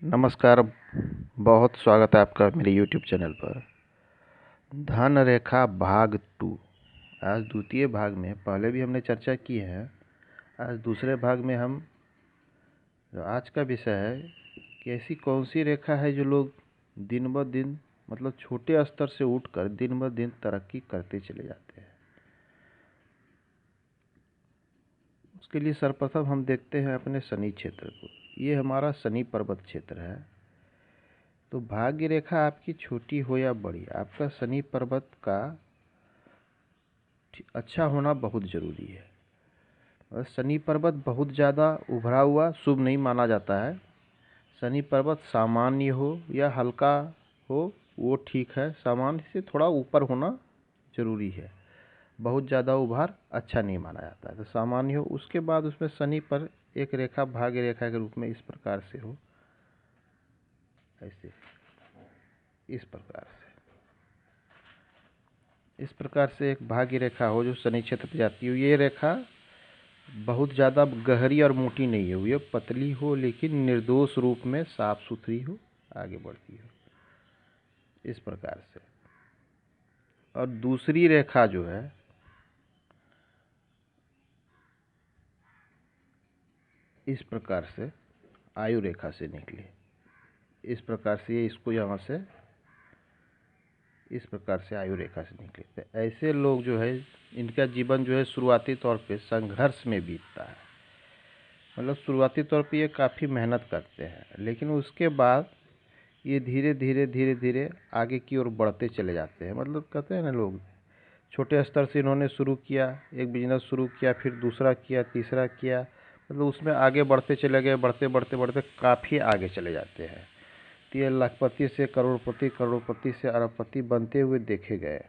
नमस्कार। बहुत स्वागत है आपका मेरे YouTube चैनल पर। धन रेखा भाग 2। आज द्वितीय भाग में पहले भी हमने चर्चा की है। आज दूसरे भाग में हम जो आज का विषय है कि ऐसी कौन सी रेखा है जो लोग दिन ब दिन मतलब छोटे स्तर से उठकर दिन ब दिन तरक्की करते चले जाते हैं। उसके लिए सर्वप्रथम हम देखते हैं अपने शनि क्षेत्र को। ये हमारा शनि पर्वत क्षेत्र है। तो भाग्य रेखा आपकी छोटी हो या बड़ी, आपका शनि पर्वत का अच्छा होना बहुत ज़रूरी है। और शनि पर्वत बहुत ज़्यादा उभरा हुआ शुभ नहीं माना जाता है। शनि पर्वत सामान्य हो या हल्का हो वो ठीक है, सामान्य से थोड़ा ऊपर होना ज़रूरी है। बहुत ज़्यादा उभार अच्छा नहीं माना जाता है। तो सामान्य हो, उसके बाद उसमें शनि पर एक रेखा भाग्य रेखा के रूप में इस प्रकार से हो, ऐसे इस प्रकार से एक भाग्य रेखा हो जो शनि क्षेत्र पर जाती हो। ये रेखा बहुत ज़्यादा गहरी और मोटी नहीं हो, ये पतली हो लेकिन निर्दोष रूप में साफ सुथरी हो, आगे बढ़ती हो इस प्रकार से। और दूसरी रेखा जो है इस प्रकार से आयु रेखा से निकले, इस प्रकार से इसको यहाँ से इस प्रकार से आयु रेखा से निकले। तो ऐसे लोग जो है इनका जीवन जो है शुरुआती तौर पे संघर्ष में बीतता है। मतलब शुरुआती तौर पे ये काफ़ी मेहनत करते हैं, लेकिन उसके बाद ये धीरे धीरे धीरे धीरे आगे की ओर बढ़ते चले जाते हैं। मतलब कहते हैं ना लोग, छोटे स्तर से इन्होंने शुरू किया, एक बिजनेस शुरू किया, फिर दूसरा किया, तीसरा किया, मतलब उसमें आगे बढ़ते चले गए, बढ़ते बढ़ते बढ़ते काफ़ी आगे चले जाते हैं। तो ये लाखपति से करोड़पति, करोड़पति से अरबपति बनते हुए देखे गए।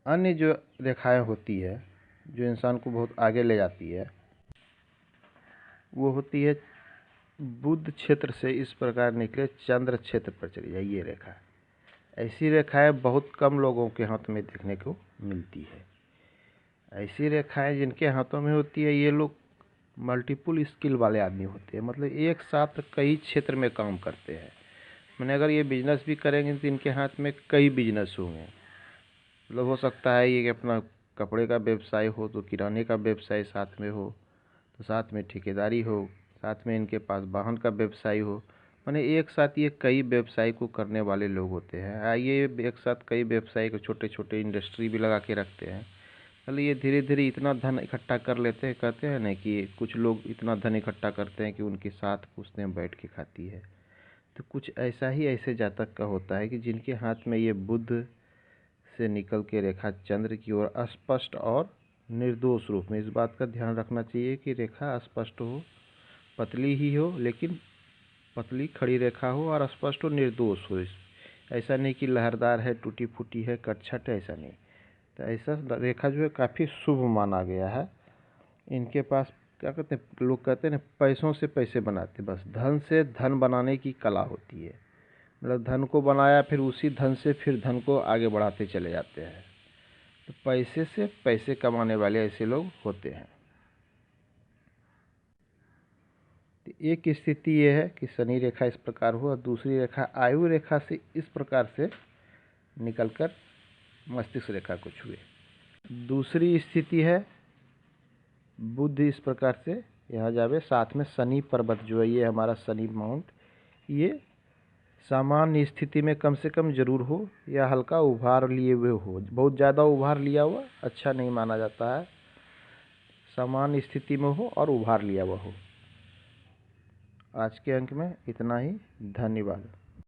अन्य जो रेखाएं होती है जो इंसान को बहुत आगे ले जाती है वो होती है बुध क्षेत्र से इस प्रकार निकले चंद्र क्षेत्र पर चली जाए। ये रेखा, ऐसी रेखाएं बहुत कम लोगों के हाथ में देखने को मिलती है। ऐसी रेखाएं जिनके हाथों में होती है ये लोग मल्टीपल स्किल वाले आदमी होते हैं। मतलब एक साथ कई क्षेत्र में काम करते हैं। मैंने अगर ये बिजनेस भी करेंगे तो इनके हाथ में कई बिजनेस होंगे। मतलब हो सकता है ये कि अपना कपड़े का व्यवसाय हो तो किराने का व्यवसाय साथ में हो, तो साथ में ठेकेदारी हो, साथ में इनके पास वाहन का व्यवसाय हो। माने एक साथ ये कई व्यवसाय को करने वाले लोग होते हैं। ये एक साथ कई व्यवसाय को छोटे छोटे इंडस्ट्री भी लगा के रखते हैं। मतलब ये धीरे धीरे इतना धन इकट्ठा कर लेते हैं। कहते हैं ना कि कुछ लोग इतना धन इकट्ठा करते हैं कि उनके साथ पुश्तें बैठ के खाती है। तो कुछ ऐसा ही ऐसे जातक का होता है कि जिनके हाथ में ये बुध से निकल के रेखा चंद्र की ओर स्पष्ट और निर्दोष रूप में, इस बात का ध्यान रखना चाहिए कि रेखा स्पष्ट हो, पतली ही हो लेकिन पतली खड़ी रेखा हो और स्पष्ट और निर्दोष हो। ऐसा नहीं कि लहरदार है, टूटी फूटी है, कटछट है, ऐसा नहीं। तो ऐसा रेखा जो है काफ़ी शुभ माना गया है। इनके पास क्या कहते हैं, लोग कहते हैं ना, पैसों से पैसे बनाते, बस धन से धन बनाने की कला होती है। मतलब धन को बनाया, फिर उसी धन से फिर धन को आगे बढ़ाते चले जाते हैं। तो पैसे से पैसे कमाने वाले ऐसे लोग होते हैं। तो एक स्थिति ये है कि शनि रेखा इस प्रकार हो और दूसरी रेखा आयु रेखा से इस प्रकार से निकलकर मस्तिष्क रेखा को छुए। दूसरी स्थिति है बुध इस प्रकार से यहाँ जावे, साथ में शनि पर्वत जो है ये हमारा शनि माउंट, ये सामान्य स्थिति में कम से कम जरूर हो या हल्का उभार लिए हुए हो। बहुत ज़्यादा उभार लिया हुआ अच्छा नहीं माना जाता है। सामान्य स्थिति में हो और उभार लिया हुआ हो। आज के अंक में इतना ही। धन्यवाद।